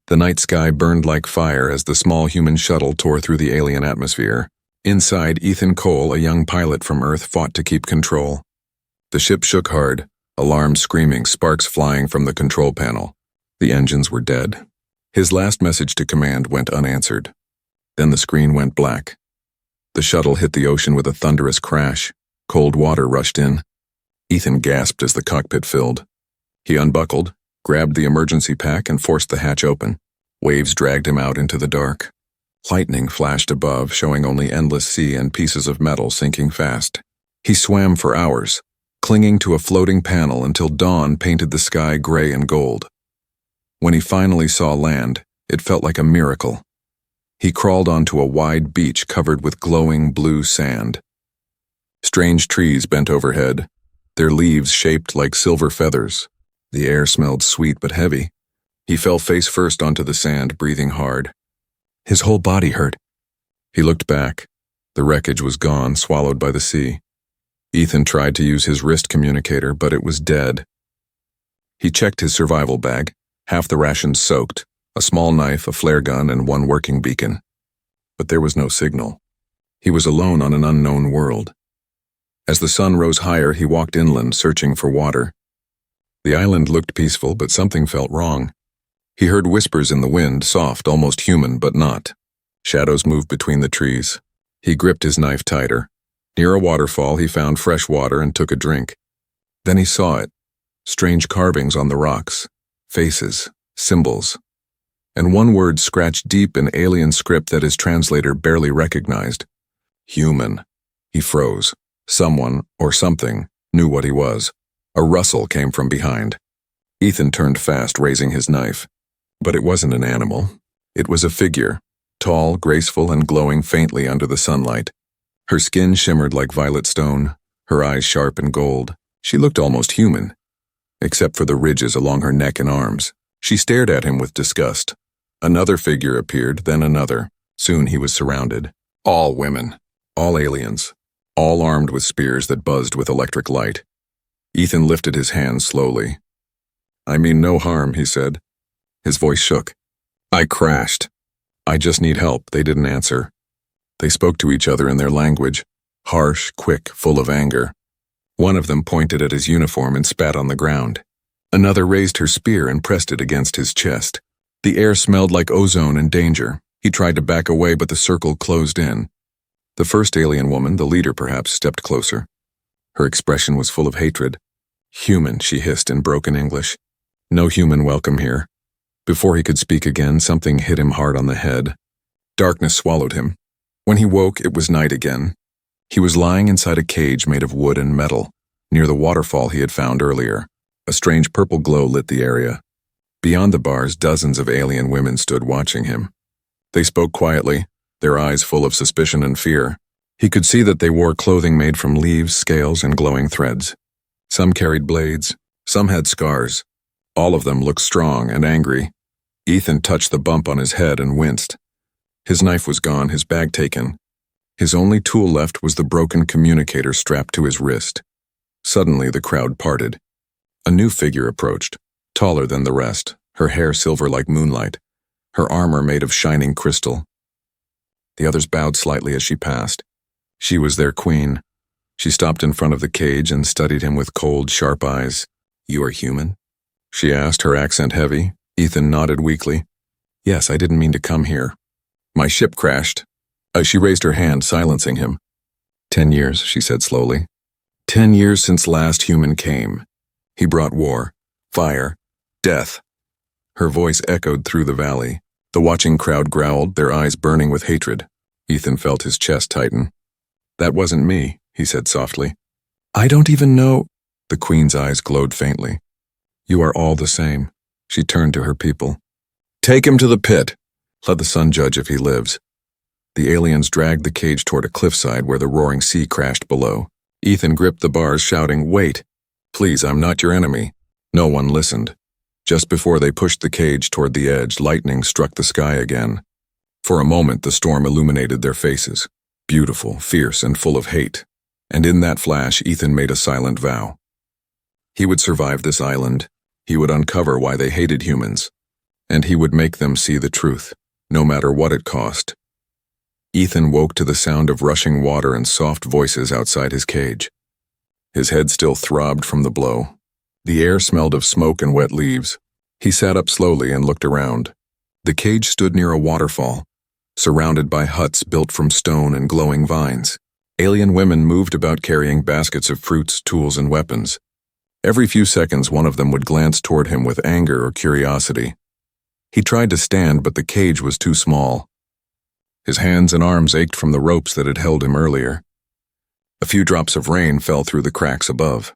The night sky burned like fire as the small human shuttle tore through the alien atmosphere. Inside, Ethan Cole, a young pilot from Earth, fought to keep control. The ship shook hard, alarms screaming, sparks flying from the control panel. The engines were dead. His last message to command went unanswered. Then the screen went black. The shuttle hit the ocean with a thunderous crash. Cold water rushed in. Ethan gasped as the cockpit filled. He unbuckled, grabbed the emergency pack, and forced the hatch open. Waves dragged him out into the dark. Lightning flashed above, showing only endless sea and pieces of metal sinking fast. He swam for hours, clinging to a floating panel until dawn painted the sky gray and gold. When he finally saw land, it felt like a miracle. He crawled onto a wide beach covered with glowing blue sand. Strange trees bent overhead, their leaves shaped like silver feathers. The air smelled sweet but heavy. He fell face first onto the sand, breathing hard. His whole body hurt. He looked back. The wreckage was gone, swallowed by the sea. Ethan tried to use his wrist communicator, but it was dead. He checked his survival bag, half the rations soaked, a small knife, a flare gun, and one working beacon. But there was no signal. He was alone on an unknown world. As the sun rose higher, he walked inland, searching for water. The island looked peaceful, but something felt wrong. He heard whispers in the wind, soft, almost human, but not. Shadows moved between the trees. He gripped his knife tighter. Near a waterfall, he found fresh water and took a drink. Then he saw it. Strange carvings on the rocks. Faces. Symbols. And one word scratched deep in alien script that his translator barely recognized. Human. He froze. Someone, or something, knew what he was. A rustle came from behind. Ethan turned fast, raising his knife. But it wasn't an animal. It was a figure, tall, graceful, and glowing faintly under the sunlight. Her skin shimmered like violet stone, her eyes sharp and gold. She looked almost human, except for the ridges along her neck and arms. She stared at him with disgust. Another figure appeared, then another. Soon he was surrounded. All women. All aliens. All armed with spears that buzzed with electric light. Ethan lifted his hands slowly. "I mean no harm," he said. His voice shook. "I crashed. I just need help." They didn't answer. They spoke to each other in their language, harsh, quick, full of anger. One of them pointed at his uniform and spat on the ground. Another raised her spear and pressed it against his chest. The air smelled like ozone and danger. He tried to back away, but the circle closed in. The first alien woman, the leader perhaps, stepped closer. Her expression was full of hatred. "Human," she hissed in broken English. "No human welcome here." Before he could speak again, something hit him hard on the head. Darkness swallowed him. When he woke, it was night again. He was lying inside a cage made of wood and metal, near the waterfall he had found earlier. A strange purple glow lit the area. Beyond the bars, dozens of alien women stood watching him. They spoke quietly, their eyes full of suspicion and fear. He could see that they wore clothing made from leaves, scales, and glowing threads. Some carried blades, some had scars. All of them looked strong and angry. Ethan touched the bump on his head and winced. His knife was gone, his bag taken. His only tool left was the broken communicator strapped to his wrist. Suddenly, the crowd parted. A new figure approached, taller than the rest, her hair silver like moonlight, her armor made of shining crystal. The others bowed slightly as she passed. She was their queen. She stopped in front of the cage and studied him with cold, sharp eyes. "You are human?" she asked, her accent heavy. Ethan nodded weakly. "Yes, I didn't mean to come here. My ship crashed." She raised her hand, silencing him. 10 years, she said slowly. 10 years since last human came. He brought war, fire, death. Her voice echoed through the valley. The watching crowd growled, their eyes burning with hatred. Ethan felt his chest tighten. "That wasn't me," he said softly. "I don't even know." The queen's eyes glowed faintly. "You are all the same." She turned to her people. "Take him to the pit. Let the sun judge if he lives." The aliens dragged the cage toward a cliffside where the roaring sea crashed below. Ethan gripped the bars, shouting, "Wait! Please, I'm not your enemy." No one listened. Just before they pushed the cage toward the edge, lightning struck the sky again. For a moment, the storm illuminated their faces, beautiful, fierce, and full of hate. And in that flash, Ethan made a silent vow. He would survive this island. He would uncover why they hated humans. and he would make them see the truth, no matter what it cost. Ethan woke to the sound of rushing water and soft voices outside his cage. His head still throbbed from the blow. The air smelled of smoke and wet leaves. He sat up slowly and looked around. The cage stood near a waterfall, surrounded by huts built from stone and glowing vines. Alien women moved about carrying baskets of fruits, tools, and weapons. Every few seconds, one of them would glance toward him with anger or curiosity. He tried to stand, but the cage was too small. His hands and arms ached from the ropes that had held him earlier. A few drops of rain fell through the cracks above.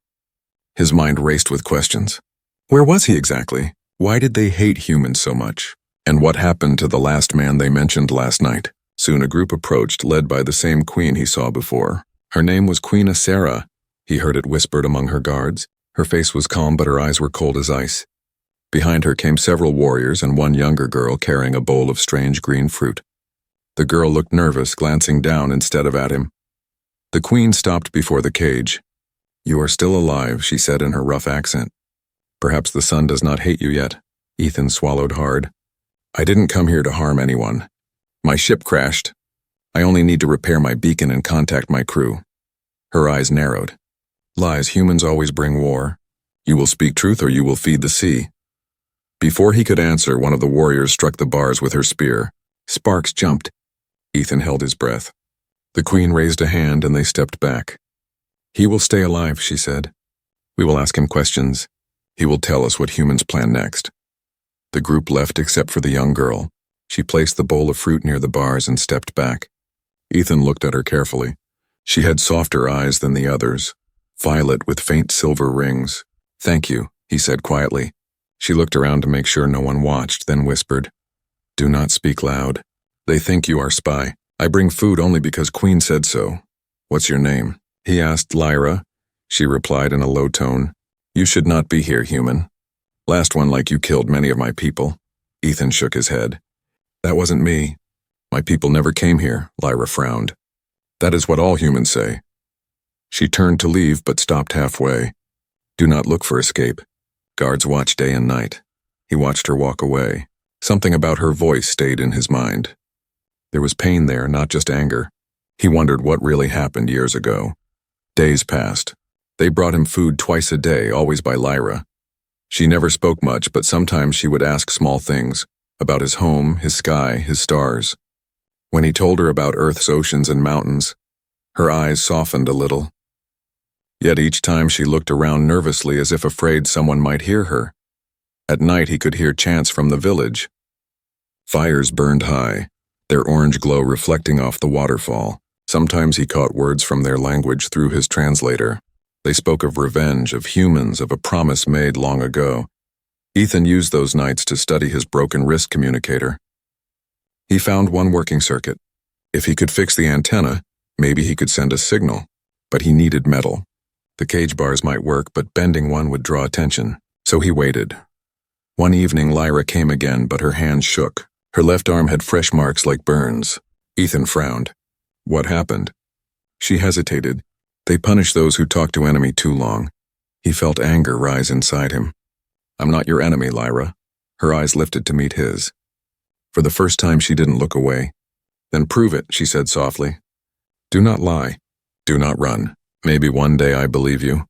His mind raced with questions. Where was he exactly? Why did they hate humans so much? And what happened to the last man they mentioned last night? Soon a group approached, led by the same queen he saw before. Her name was Queen Asera. He heard it whispered among her guards. Her face was calm, but her eyes were cold as ice. Behind her came several warriors and one younger girl carrying a bowl of strange green fruit. The girl looked nervous, glancing down instead of at him. The queen stopped before the cage. You are still alive, she said in her rough accent. Perhaps the sun does not hate you yet. Ethan swallowed hard. I didn't come here to harm anyone. My ship crashed. I only need to repair my beacon and contact my crew. Her eyes narrowed. Lies, humans always bring war. You will speak truth or you will feed the sea. Before he could answer, one of the warriors struck the bars with her spear. Sparks jumped. Ethan held his breath. The queen raised a hand and they stepped back. He will stay alive, she said. We will ask him questions. He will tell us what humans plan next. The group left except for the young girl. She placed the bowl of fruit near the bars and stepped back. Ethan looked at her carefully. She had softer eyes than the others, violet with faint silver rings. Thank you, he said quietly. She looked around to make sure no one watched, then whispered, Do not speak loud. They think you are spy. I bring food only because Queen said so. What's your name? He asked. Lyra. She replied in a low tone. You should not be here, human. Last one like you killed many of my people. Ethan shook his head. That wasn't me. My people never came here, Lyra frowned. That is what all humans say. She turned to leave but stopped halfway. Do not look for escape. Guards watch day and night. He watched her walk away. Something about her voice stayed in his mind. There was pain there, not just anger. He wondered what really happened years ago. Days passed. They brought him food twice a day, always by Lyra. She never spoke much, but sometimes she would ask small things, about his home, his sky, his stars. When he told her about Earth's oceans and mountains, her eyes softened a little. Yet each time she looked around nervously as if afraid someone might hear her. At night he could hear chants from the village. Fires burned high, their orange glow reflecting off the waterfall. Sometimes he caught words from their language through his translator. They spoke of revenge, of humans, of a promise made long ago. Ethan used those nights to study his broken wrist communicator. He found one working circuit. If he could fix the antenna, maybe he could send a signal. But he needed metal. The cage bars might work, but bending one would draw attention. So he waited. One evening, Lyra came again, but her hands shook. Her left arm had fresh marks like burns. Ethan frowned. What happened? She hesitated. They punish those who talk to enemy too long. He felt anger rise inside him. I'm not your enemy, Lyra. Her eyes lifted to meet his. For the first time, she didn't look away. Then prove it, she said softly. Do not lie. Do not run. Maybe one day I believe you.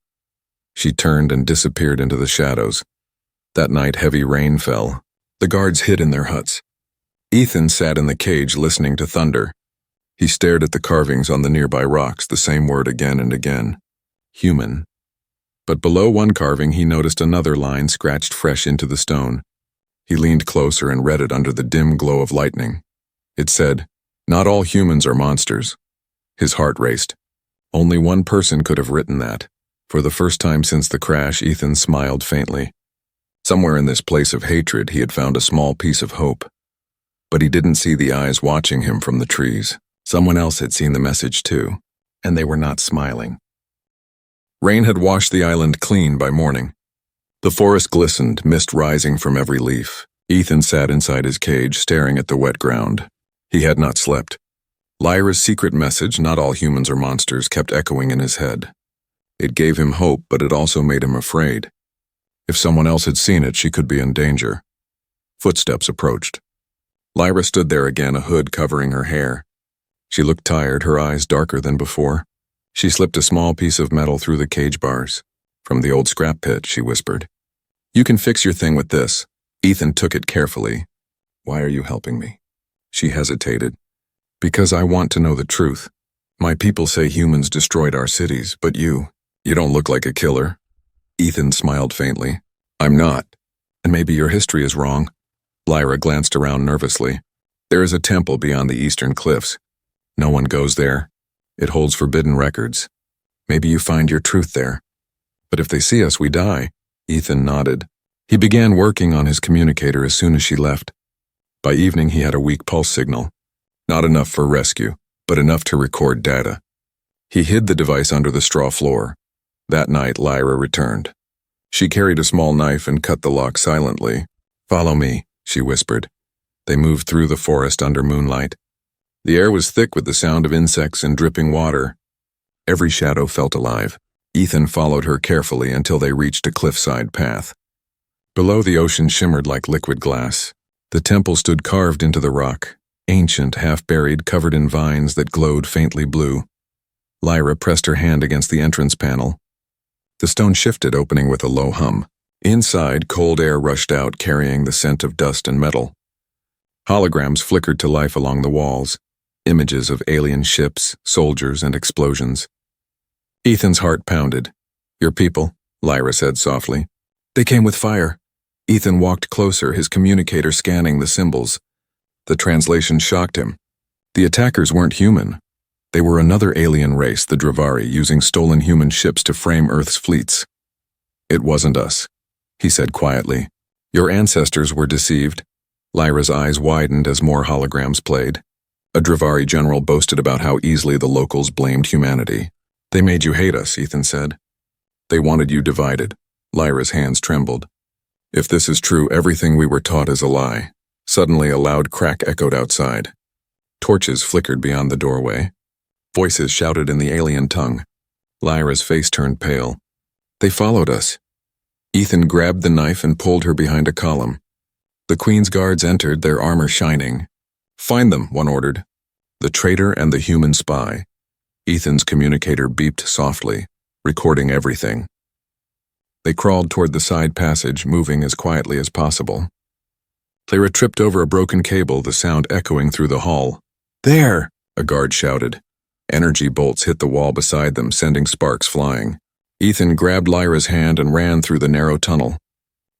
She turned and disappeared into the shadows. That night, heavy rain fell. The guards hid in their huts. Ethan sat in the cage listening to thunder. He stared at the carvings on the nearby rocks, the same word again and again. Human. But below one carving, he noticed another line scratched fresh into the stone. He leaned closer and read it under the dim glow of lightning. It said, Not all humans are monsters. His heart raced. Only one person could have written that. For the first time since the crash, Ethan smiled faintly. Somewhere in this place of hatred, he had found a small piece of hope. But he didn't see the eyes watching him from the trees. Someone else had seen the message too, and they were not smiling. Rain had washed the island clean by morning. The forest glistened, mist rising from every leaf. Ethan sat inside his cage, staring at the wet ground. He had not slept. Lyra's secret message, not all humans are monsters, kept echoing in his head. It gave him hope, but it also made him afraid. If someone else had seen it, she could be in danger. Footsteps approached. Lyra stood there again, a hood covering her hair. She looked tired, her eyes darker than before. She slipped a small piece of metal through the cage bars. "From the old scrap pit," she whispered. "You can fix your thing with this." Ethan took it carefully. "Why are you helping me?" She hesitated. "Because I want to know the truth. My people say humans destroyed our cities, but you don't look like a killer." Ethan smiled faintly. "I'm not. And maybe your history is wrong." Lyra glanced around nervously. "There is a temple beyond the eastern cliffs. No one goes there. It holds forbidden records. Maybe you find your truth there. But if they see us, we die." Ethan nodded. He began working on his communicator as soon as she left. By evening, he had a weak pulse signal. Not enough for rescue, but enough to record data. He hid the device under the straw floor. That night, Lyra returned. She carried a small knife and cut the lock silently. "Follow me," she whispered. They moved through the forest under moonlight. The air was thick with the sound of insects and dripping water. Every shadow felt alive. Ethan followed her carefully until they reached a cliffside path. Below, the ocean shimmered like liquid glass. The temple stood carved into the rock, ancient, half-buried, covered in vines that glowed faintly blue. Lyra pressed her hand against the entrance panel. The stone shifted, opening with a low hum. Inside, cold air rushed out, carrying the scent of dust and metal. Holograms flickered to life along the walls, images of alien ships, soldiers, and explosions. Ethan's heart pounded. "Your people," Lyra said softly. "They came with fire." Ethan walked closer, his communicator scanning the symbols. The translation shocked him. The attackers weren't human. They were another alien race, the Dravari, using stolen human ships to frame Earth's fleets. "It wasn't us," he said quietly. "Your ancestors were deceived." Lyra's eyes widened as more holograms played. A Dravari general boasted about how easily the locals blamed humanity. "They made you hate us," Ethan said. "They wanted you divided." Lyra's hands trembled. "If this is true, everything we were taught is a lie." Suddenly, a loud crack echoed outside. Torches flickered beyond the doorway. Voices shouted in the alien tongue. Lyra's face turned pale. "They followed us." Ethan grabbed the knife and pulled her behind a column. The Queen's guards entered, their armor shining. "Find them," one ordered. "The traitor and the human spy." Ethan's communicator beeped softly, recording everything. They crawled toward the side passage, moving as quietly as possible. Lyra tripped over a broken cable, the sound echoing through the hall. "There!" a guard shouted. Energy bolts hit the wall beside them, sending sparks flying. Ethan grabbed Lyra's hand and ran through the narrow tunnel.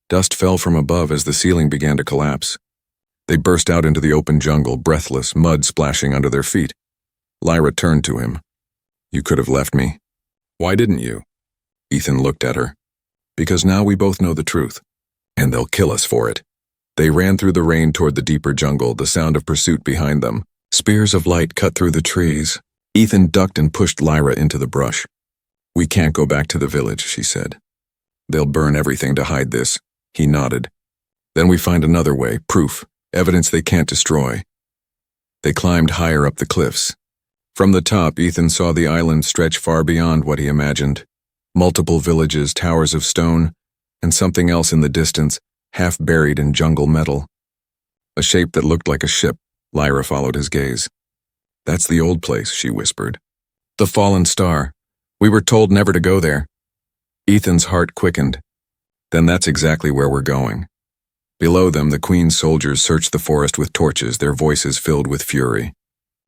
Dust fell from above as the ceiling began to collapse. They burst out into the open jungle, breathless, mud splashing under their feet. Lyra turned to him. "You could have left me." "Why didn't you?" Ethan looked at her. "Because now we both know the truth. And they'll kill us for it." They ran through the rain toward the deeper jungle, the sound of pursuit behind them. Spears of light cut through the trees. Ethan ducked and pushed Lyra into the brush. "We can't go back to the village," she said. "They'll burn everything to hide this." He nodded. "Then we find another way, proof, evidence they can't destroy." They climbed higher up the cliffs. From the top, Ethan saw the island stretch far beyond what he imagined. Multiple villages, towers of stone, and something else in the distance, half buried in jungle metal. A shape that looked like a ship. Lyra followed his gaze. "That's the old place," she whispered. "The fallen star. We were told never to go there." Ethan's heart quickened. "Then that's exactly where we're going." Below them, the Queen's soldiers searched the forest with torches, their voices filled with fury.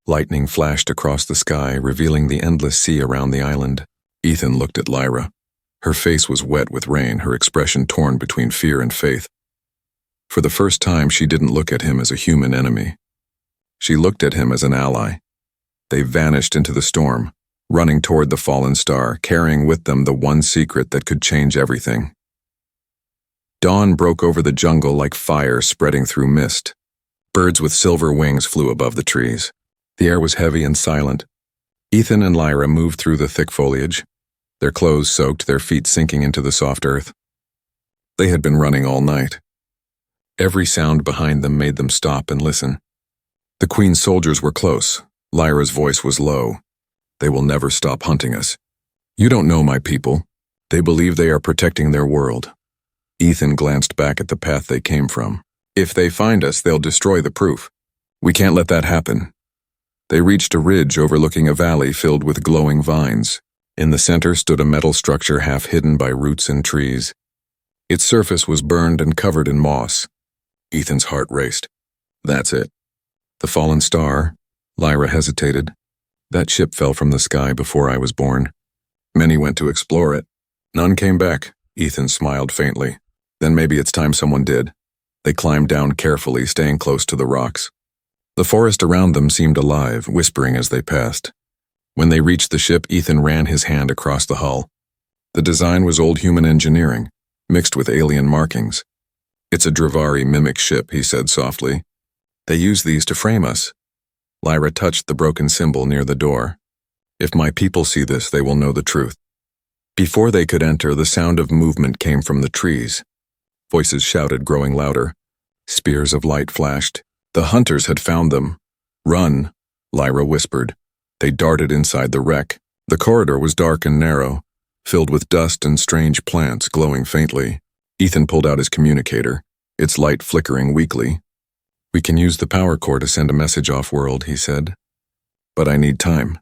Lightning flashed across the sky, revealing the endless sea around the island. Ethan looked at Lyra. Her face was wet with rain, her expression torn between fear and faith. For the first time, she didn't look at him as a human enemy. She looked at him as an ally. They vanished into the storm, running toward the fallen star, carrying with them the one secret that could change everything. Dawn broke over the jungle like fire spreading through mist. Birds with silver wings flew above the trees. The air was heavy and silent. Ethan and Lyra moved through the thick foliage, their clothes soaked, their feet sinking into the soft earth. They had been running all night. Every sound behind them made them stop and listen. The Queen's soldiers were close. Lyra's voice was low. "They will never stop hunting us. You don't know my people. They believe they are protecting their world." Ethan glanced back at the path they came from. If they find us, they'll destroy the proof. We can't let that happen. They reached a ridge overlooking a valley filled with glowing vines. In the center stood a metal structure half hidden by roots and trees. Its surface was burned and covered in moss. Ethan's heart raced. That's it. The fallen star? Lyra hesitated. That ship fell from the sky before I was born. Many went to explore it. None came back. Ethan smiled faintly. Then maybe it's time someone did. They climbed down carefully, staying close to the rocks. The forest around them seemed alive, whispering as they passed. When they reached the ship, Ethan ran his hand across the hull. The design was old human engineering, mixed with alien markings. It's a Dravari mimic ship, he said softly. They use these to frame us. Lyra touched the broken symbol near the door. If my people see this, they will know the truth. Before they could enter, the sound of movement came from the trees. Voices shouted, growing louder. Spears of light flashed. The hunters had found them. Run, Lyra whispered. They darted inside the wreck. The corridor was dark and narrow, filled with dust and strange plants glowing faintly. Ethan pulled out his communicator, its light flickering weakly. We can use the power core to send a message off-world, he said. But I need time.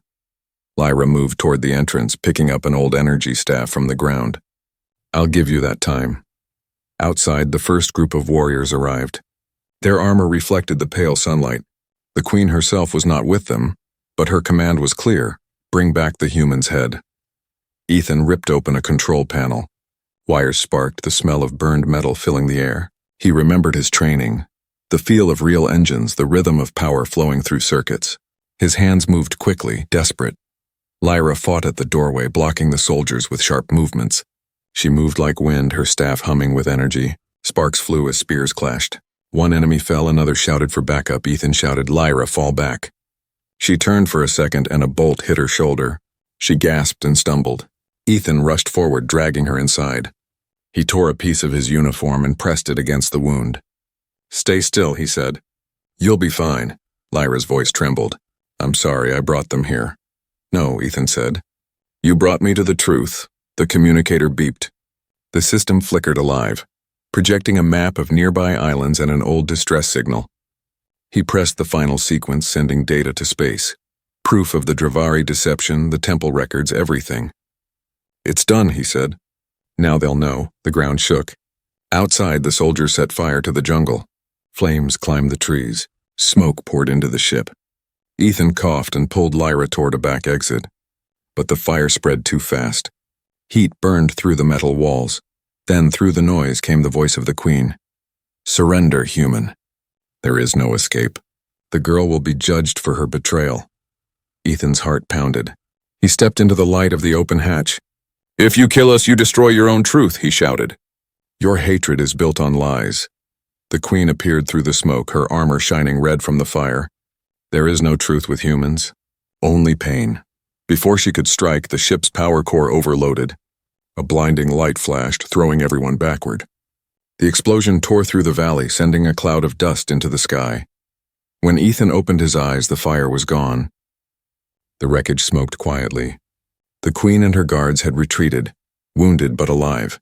Lyra moved toward the entrance, picking up an old energy staff from the ground. I'll give you that time. Outside, the first group of warriors arrived. Their armor reflected the pale sunlight. The queen herself was not with them, but her command was clear: bring back the human's head. Ethan ripped open a control panel. Wires sparked, the smell of burned metal filling the air. He remembered his training, the feel of real engines, the rhythm of power flowing through circuits. His hands moved quickly, desperate. Lyra fought at the doorway, blocking the soldiers with sharp movements. She moved like wind, her staff humming with energy. Sparks flew as spears clashed. One enemy fell, another shouted for backup. Ethan shouted, Lyra, fall back. She turned for a second and a bolt hit her shoulder. She gasped and stumbled. Ethan rushed forward, dragging her inside. He tore a piece of his uniform and pressed it against the wound. Stay still, he said. You'll be fine. Lyra's voice trembled. I'm sorry, I brought them here. No, Ethan said. You brought me to the truth. The communicator beeped. The system flickered alive, projecting a map of nearby islands and an old distress signal. He pressed the final sequence, sending data to space. Proof of the Dravari deception, the temple records, everything. It's done, he said. Now they'll know. The ground shook. Outside, the soldiers set fire to the jungle. Flames climbed the trees. Smoke poured into the ship. Ethan coughed and pulled Lyra toward a back exit. But the fire spread too fast. Heat burned through the metal walls. Then, through the noise, came the voice of the queen. Surrender, human. There is no escape. The girl will be judged for her betrayal. Ethan's heart pounded. He stepped into the light of the open hatch. If you kill us, you destroy your own truth, he shouted. Your hatred is built on lies. The queen appeared through the smoke, her armor shining red from the fire. There is no truth with humans, only pain. Before she could strike, the ship's power core overloaded. A blinding light flashed, throwing everyone backward. The explosion tore through the valley, sending a cloud of dust into the sky. When Ethan opened his eyes, the fire was gone. The wreckage smoked quietly. The queen and her guards had retreated, wounded but alive.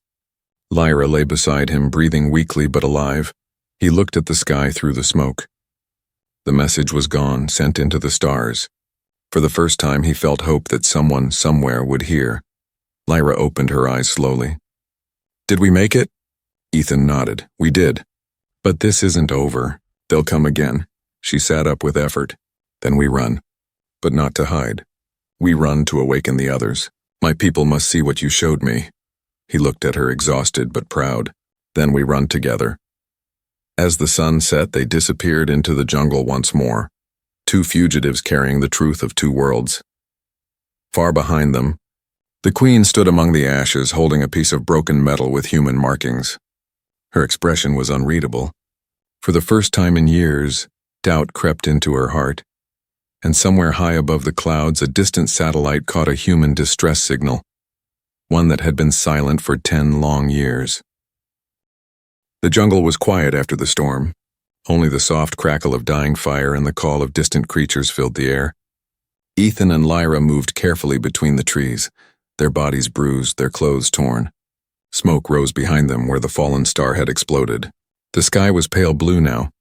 Lyra lay beside him, breathing weakly but alive. He looked at the sky through the smoke. The message was gone, sent into the stars. For the first time, he felt hope that someone, somewhere, would hear. Lyra opened her eyes slowly. Did we make it? Ethan nodded. We did. But this isn't over. They'll come again. She sat up with effort. Then we run. But not to hide. We run to awaken the others. My people must see what you showed me. He looked at her, exhausted but proud. Then we run together. As the sun set, they disappeared into the jungle once more. Two fugitives carrying the truth of two worlds. Far behind them, the queen stood among the ashes, holding a piece of broken metal with human markings. Her expression was unreadable. For the first time in years, doubt crept into her heart. And somewhere high above the clouds, a distant satellite caught a human distress signal, one that had been silent for 10 long years. The jungle was quiet after the storm. Only the soft crackle of dying fire and the call of distant creatures filled the air. Ethan and Lyra moved carefully between the trees, their bodies bruised, their clothes torn. Smoke rose behind them where the fallen star had exploded. The sky was pale blue now,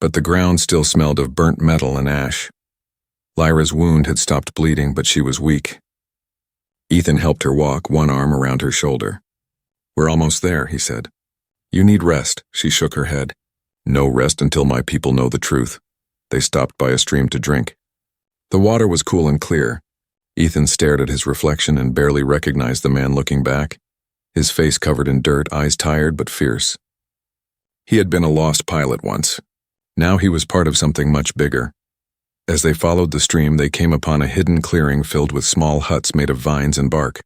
but the ground still smelled of burnt metal and ash. Lyra's wound had stopped bleeding, but she was weak. Ethan helped her walk, one arm around her shoulder. "We're almost there," he said. "You need rest," she shook her head. "No rest until my people know the truth." They stopped by a stream to drink. The water was cool and clear. Ethan stared at his reflection and barely recognized the man looking back, his face covered in dirt, eyes tired but fierce. He had been a lost pilot once. Now he was part of something much bigger. As they followed the stream, they came upon a hidden clearing filled with small huts made of vines and bark.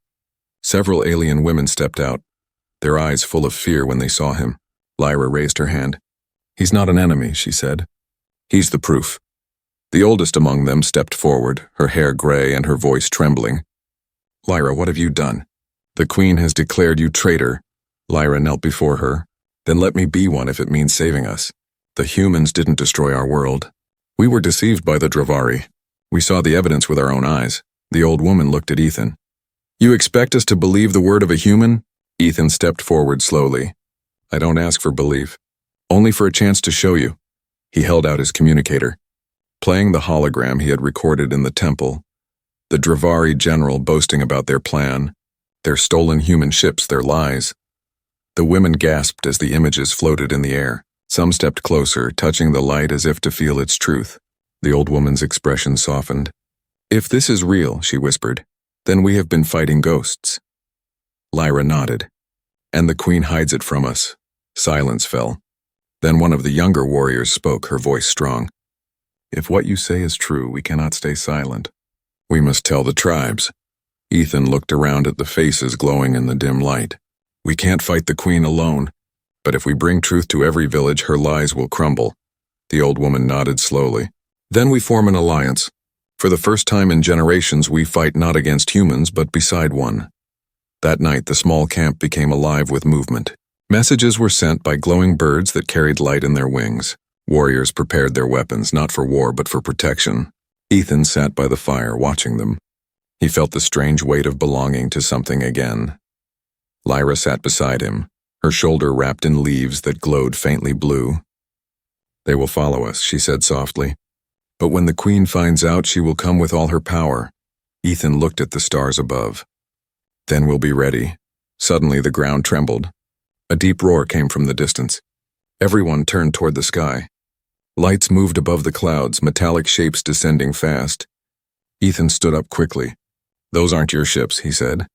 Several alien women stepped out, their eyes full of fear when they saw him. Lyra raised her hand. "He's not an enemy," she said. "He's the proof." The oldest among them stepped forward, her hair gray and her voice trembling. "Lyra, what have you done?" "The Queen has declared you traitor." Lyra knelt before her. "Then let me be one if it means saving us. The humans didn't destroy our world. We were deceived by the Dravari. We saw the evidence with our own eyes." The old woman looked at Ethan. "You expect us to believe the word of a human?" Ethan stepped forward slowly. "I don't ask for belief, only for a chance to show you." He held out his communicator. Playing the hologram he had recorded in the temple, the Dravari general boasting about their plan, their stolen human ships, their lies. The women gasped as the images floated in the air. Some stepped closer, touching the light as if to feel its truth. The old woman's expression softened. "If this is real," she whispered, "then we have been fighting ghosts." Lyra nodded. "And the Queen hides it from us." Silence fell. Then one of the younger warriors spoke, her voice strong. "If what you say is true, we cannot stay silent. We must tell the tribes." Ethan looked around at the faces glowing in the dim light. "We can't fight the Queen alone. But if we bring truth to every village, her lies will crumble." The old woman nodded slowly. "Then we form an alliance. For the first time in generations, we fight not against humans, but beside one." That night, the small camp became alive with movement. Messages were sent by glowing birds that carried light in their wings. Warriors prepared their weapons, not for war, but for protection. Ethan sat by the fire, watching them. He felt the strange weight of belonging to something again. Lyra sat beside him, her shoulder wrapped in leaves that glowed faintly blue. "They will follow us," she said softly. "But when the Queen finds out, she will come with all her power." Ethan looked at the stars above. "Then we'll be ready." Suddenly the ground trembled. A deep roar came from the distance. Everyone turned toward the sky. Lights moved above the clouds, metallic shapes descending fast. Ethan stood up quickly. "Those aren't your ships," he said.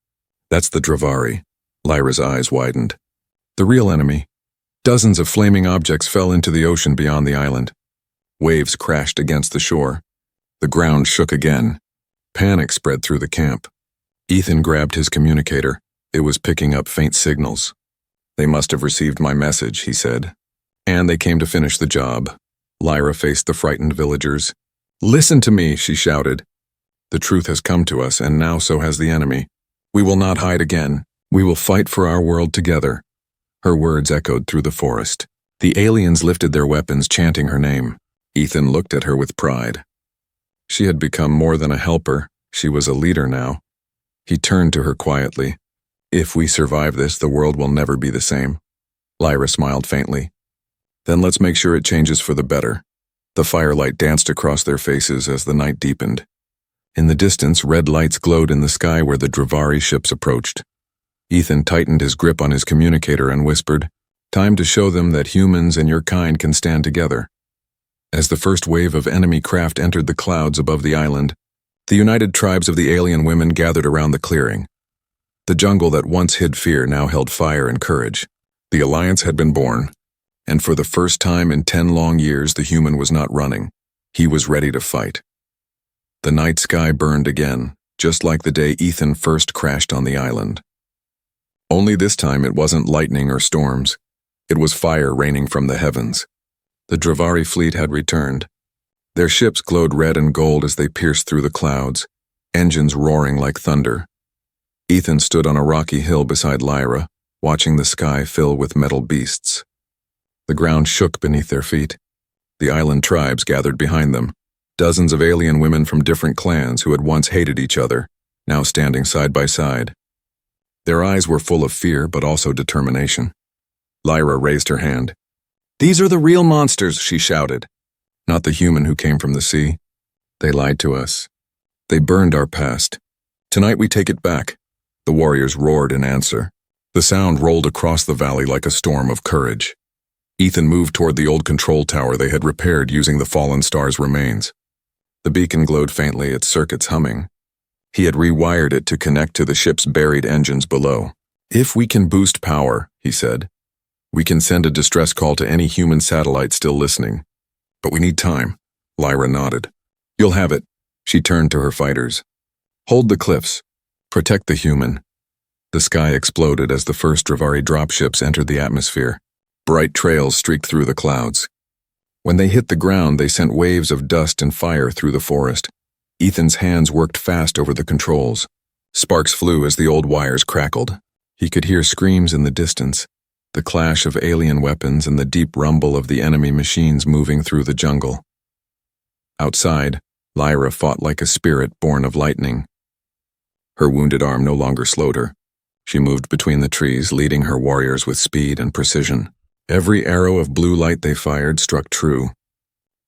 "That's the Dravari." Lyra's eyes widened. "The real enemy." Dozens of flaming objects fell into the ocean beyond the island. Waves crashed against the shore. The ground shook again. Panic spread through the camp. Ethan grabbed his communicator. It was picking up faint signals. "They must have received my message," he said. "And they came to finish the job." Lyra faced the frightened villagers. "Listen to me," she shouted. "The truth has come to us, and now so has the enemy. We will not hide again. We will fight for our world together." Her words echoed through the forest. The aliens lifted their weapons, chanting her name. Ethan looked at her with pride. She had become more than a helper. She was a leader now. He turned to her quietly. "If we survive this, the world will never be the same." Lyra smiled faintly. "Then let's make sure it changes for the better." The firelight danced across their faces as the night deepened. In the distance, red lights glowed in the sky where the Dravari ships approached. Ethan tightened his grip on his communicator and whispered, "Time to show them that humans and your kind can stand together." As the first wave of enemy craft entered the clouds above the island, the united tribes of the alien women gathered around the clearing. The jungle that once hid fear now held fire and courage. The alliance had been born, and for the first time in 10 long years, the human was not running. He was ready to fight. The night sky burned again, just like the day Ethan first crashed on the island. Only this time it wasn't lightning or storms. It was fire raining from the heavens. The Dravari fleet had returned. Their ships glowed red and gold as they pierced through the clouds, engines roaring like thunder. Ethan stood on a rocky hill beside Lyra, watching the sky fill with metal beasts. The ground shook beneath their feet. The island tribes gathered behind them, dozens of alien women from different clans who had once hated each other, now standing side by side. Their eyes were full of fear but also determination. Lyra raised her hand. "These are the real monsters," she shouted. "Not the human who came from the sea. They lied to us. They burned our past. Tonight we take it back." The warriors roared in answer. The sound rolled across the valley like a storm of courage. Ethan moved toward the old control tower they had repaired using the fallen star's remains. The beacon glowed faintly, its circuits humming. He had rewired it to connect to the ship's buried engines below. "If we can boost power," he said, "we can send a distress call to any human satellite still listening. But we need time." Lyra nodded. "You'll have it." She turned to her fighters. "Hold the cliffs. Protect the human." The sky exploded as the first Dravari dropships entered the atmosphere. Bright trails streaked through the clouds. When they hit the ground, they sent waves of dust and fire through the forest. Ethan's hands worked fast over the controls. Sparks flew as the old wires crackled. He could hear screams in the distance, the clash of alien weapons and the deep rumble of the enemy machines moving through the jungle. Outside, Lyra fought like a spirit born of lightning. Her wounded arm no longer slowed her. She moved between the trees, leading her warriors with speed and precision. Every arrow of blue light they fired struck true.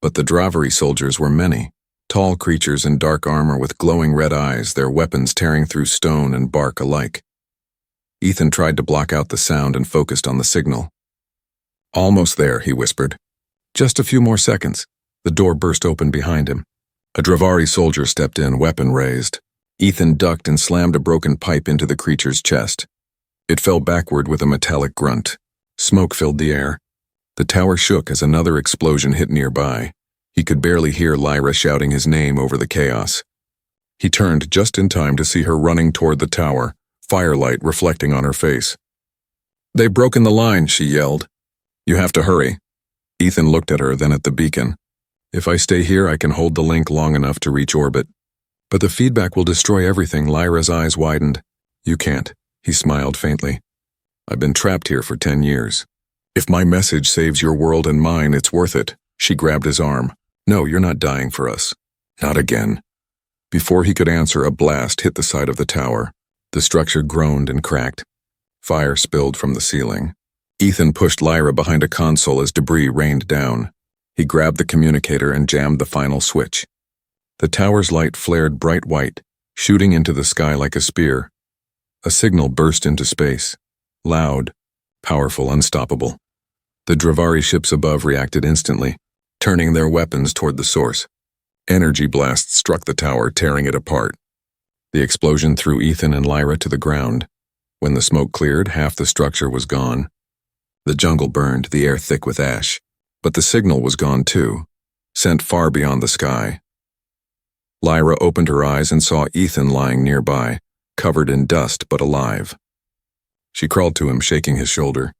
But the Dravari soldiers were many, tall creatures in dark armor with glowing red eyes, their weapons tearing through stone and bark alike. Ethan tried to block out the sound and focused on the signal. "Almost there," he whispered. "Just a few more seconds." The door burst open behind him. A Dravari soldier stepped in, weapon raised. Ethan ducked and slammed a broken pipe into the creature's chest. It fell backward with a metallic grunt. Smoke filled the air. The tower shook as another explosion hit nearby. He could barely hear Lyra shouting his name over the chaos. He turned just in time to see her running toward the tower, firelight reflecting on her face. "They've broken the line," she yelled. "You have to hurry." Ethan looked at her, then at the beacon. "If I stay here, I can hold the link long enough to reach orbit. But the feedback will destroy everything." Lyra's eyes widened. "You can't," he smiled faintly. "I've been trapped here for 10 years. If my message saves your world and mine, it's worth it." She grabbed his arm. "No, you're not dying for us. Not again." Before he could answer, a blast hit the side of the tower. The structure groaned and cracked. Fire spilled from the ceiling. Ethan pushed Lyra behind a console as debris rained down. He grabbed the communicator and jammed the final switch. The tower's light flared bright white, shooting into the sky like a spear. A signal burst into space. Loud, powerful, unstoppable. The Dravari ships above reacted instantly, turning their weapons toward the source. Energy blasts struck the tower, tearing it apart. The explosion threw Ethan and Lyra to the ground. When the smoke cleared, half the structure was gone. The jungle burned, the air thick with ash. But the signal was gone too, sent far beyond the sky. Lyra opened her eyes and saw Ethan lying nearby, covered in dust but alive. She crawled to him, shaking his shoulder.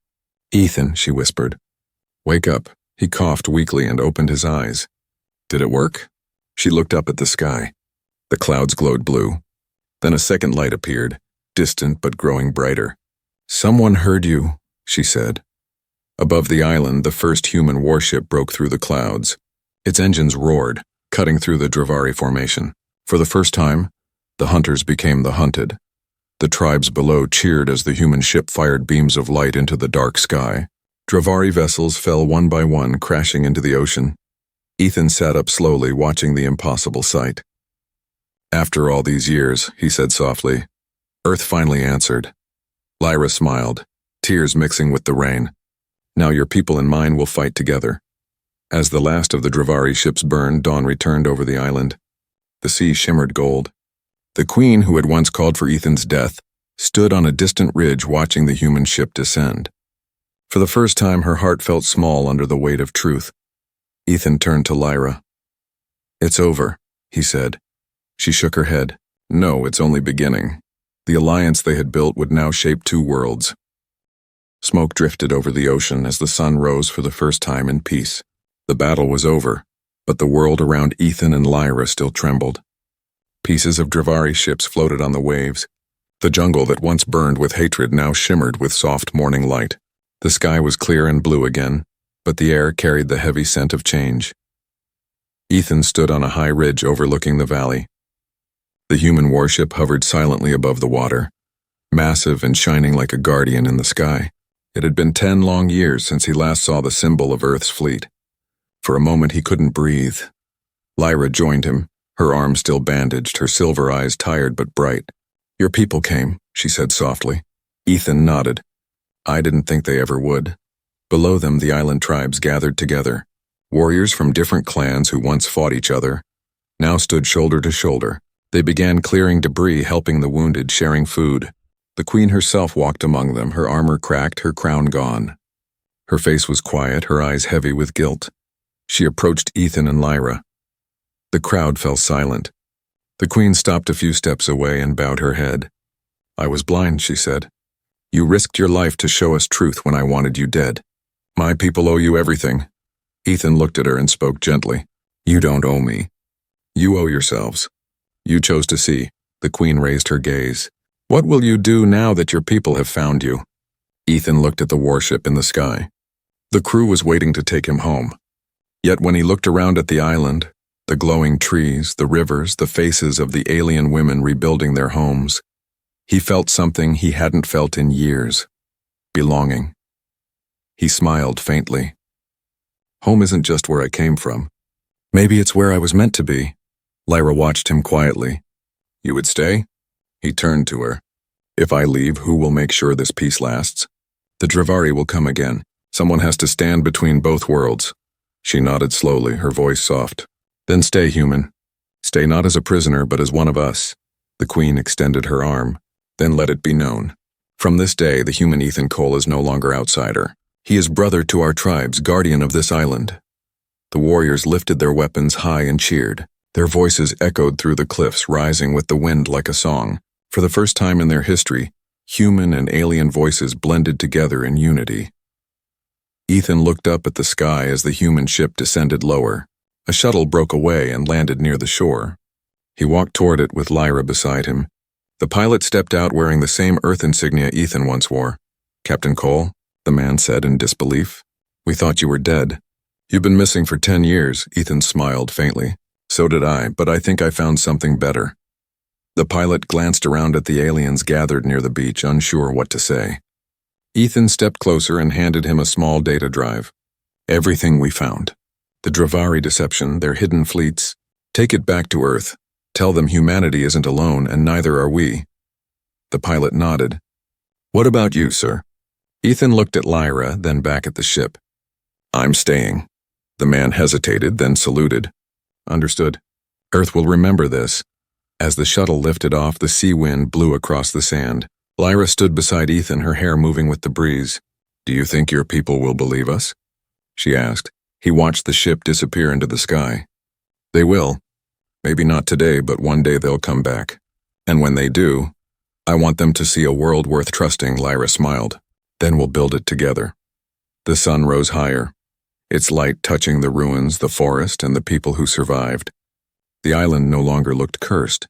"Ethan," she whispered. "Wake up." He coughed weakly and opened his eyes. "Did it work?" She looked up at the sky. The clouds glowed blue. Then a second light appeared, distant but growing brighter. "Someone heard you," she said. Above the island, the first human warship broke through the clouds. Its engines roared, cutting through the Dravari formation. For the first time, the hunters became the hunted. The tribes below cheered as the human ship fired beams of light into the dark sky. Dravari vessels fell one by one, crashing into the ocean. Ethan sat up slowly, watching the impossible sight. "After all these years," he said softly, "Earth finally answered." Lyra smiled, tears mixing with the rain. "Now your people and mine will fight together." As the last of the Dravari ships burned, dawn returned over the island. The sea shimmered gold. The queen, who had once called for Ethan's death, stood on a distant ridge watching the human ship descend. For the first time, her heart felt small under the weight of truth. Ethan turned to Lyra. "It's over," he said. She shook her head. "No, it's only beginning." The alliance they had built would now shape two worlds. Smoke drifted over the ocean as the sun rose for the first time in peace. The battle was over, but the world around Ethan and Lyra still trembled. Pieces of Dravari ships floated on the waves. The jungle that once burned with hatred now shimmered with soft morning light. The sky was clear and blue again, but the air carried the heavy scent of change. Ethan stood on a high ridge overlooking the valley. The human warship hovered silently above the water, massive and shining like a guardian in the sky. It had been 10 long years since he last saw the symbol of Earth's fleet. For a moment he couldn't breathe. Lyra joined him, her arm still bandaged, her silver eyes tired but bright. "Your people came," she said softly. Ethan nodded. "I didn't think they ever would." Below them, the island tribes gathered together. Warriors from different clans who once fought each other now stood shoulder to shoulder. They began clearing debris, helping the wounded, sharing food. The queen herself walked among them, her armor cracked, her crown gone. Her face was quiet, her eyes heavy with guilt. She approached Ethan and Lyra. The crowd fell silent. The queen stopped a few steps away and bowed her head. "I was blind," she said. "You risked your life to show us truth when I wanted you dead. My people owe you everything." Ethan looked at her and spoke gently. "You don't owe me. You owe yourselves. You chose to see." The queen raised her gaze. "What will you do now that your people have found you?" Ethan looked at the warship in the sky. The crew was waiting to take him home. Yet when he looked around at the island, the glowing trees, the rivers, the faces of the alien women rebuilding their homes, he felt something he hadn't felt in years: belonging. He smiled faintly. "Home isn't just where I came from. Maybe it's where I was meant to be." Lyra watched him quietly. "You would stay?" He turned to her. "If I leave, who will make sure this peace lasts? The Dravari will come again. Someone has to stand between both worlds." She nodded slowly, her voice soft. "Then stay, human. Stay not as a prisoner, but as one of us." The queen extended her arm. "Then let it be known. From this day, the human Ethan Cole is no longer outsider. He is brother to our tribes, guardian of this island." The warriors lifted their weapons high and cheered. Their voices echoed through the cliffs, rising with the wind like a song. For the first time in their history, human and alien voices blended together in unity. Ethan looked up at the sky as the human ship descended lower. A shuttle broke away and landed near the shore. He walked toward it with Lyra beside him. The pilot stepped out wearing the same Earth insignia Ethan once wore. "Captain Cole," the man said in disbelief. "We thought you were dead." "You've been missing for 10 years, Ethan smiled faintly. "So did I, but I think I found something better." The pilot glanced around at the aliens gathered near the beach, unsure what to say. Ethan stepped closer and handed him a small data drive. "Everything we found. The Dravari deception, their hidden fleets. Take it back to Earth. Tell them humanity isn't alone, and neither are we." The pilot nodded. "What about you, sir?" Ethan looked at Lyra, then back at the ship. "I'm staying." The man hesitated, then saluted. "Understood. Earth will remember this." As the shuttle lifted off, the sea wind blew across the sand. Lyra stood beside Ethan, her hair moving with the breeze. "Do you think your people will believe us?" she asked. He watched the ship disappear into the sky. "They will. Maybe not today, but one day they'll come back. And when they do, I want them to see a world worth trusting." Lyra smiled. "Then we'll build it together." The sun rose higher, its light touching the ruins, the forest, and the people who survived. The island no longer looked cursed.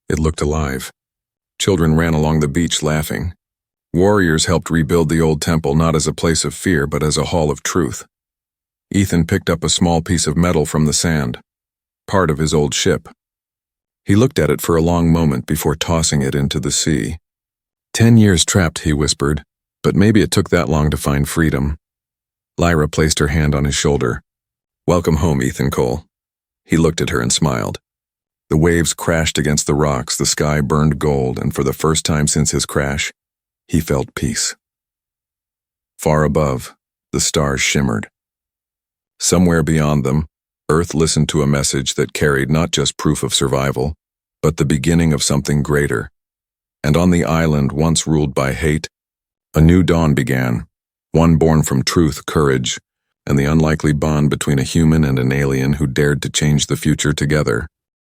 It looked alive. Children ran along the beach laughing. Warriors helped rebuild the old temple not as a place of fear, but as a hall of truth. Ethan picked up a small piece of metal from the sand, part of his old ship. He looked at it for a long moment before tossing it into the sea. 10 years trapped, he whispered, but maybe it took that long to find freedom. Lyra placed her hand on his shoulder. "Welcome home, Ethan Cole." He looked at her and smiled. The waves crashed against the rocks, the sky burned gold, and for the first time since his crash, he felt peace. Far above, the stars shimmered. Somewhere beyond them, Earth listened to a message that carried not just proof of survival, but the beginning of something greater. And on the island once ruled by hate, a new dawn began, one born from truth, courage, and the unlikely bond between a human and an alien who dared to change the future together.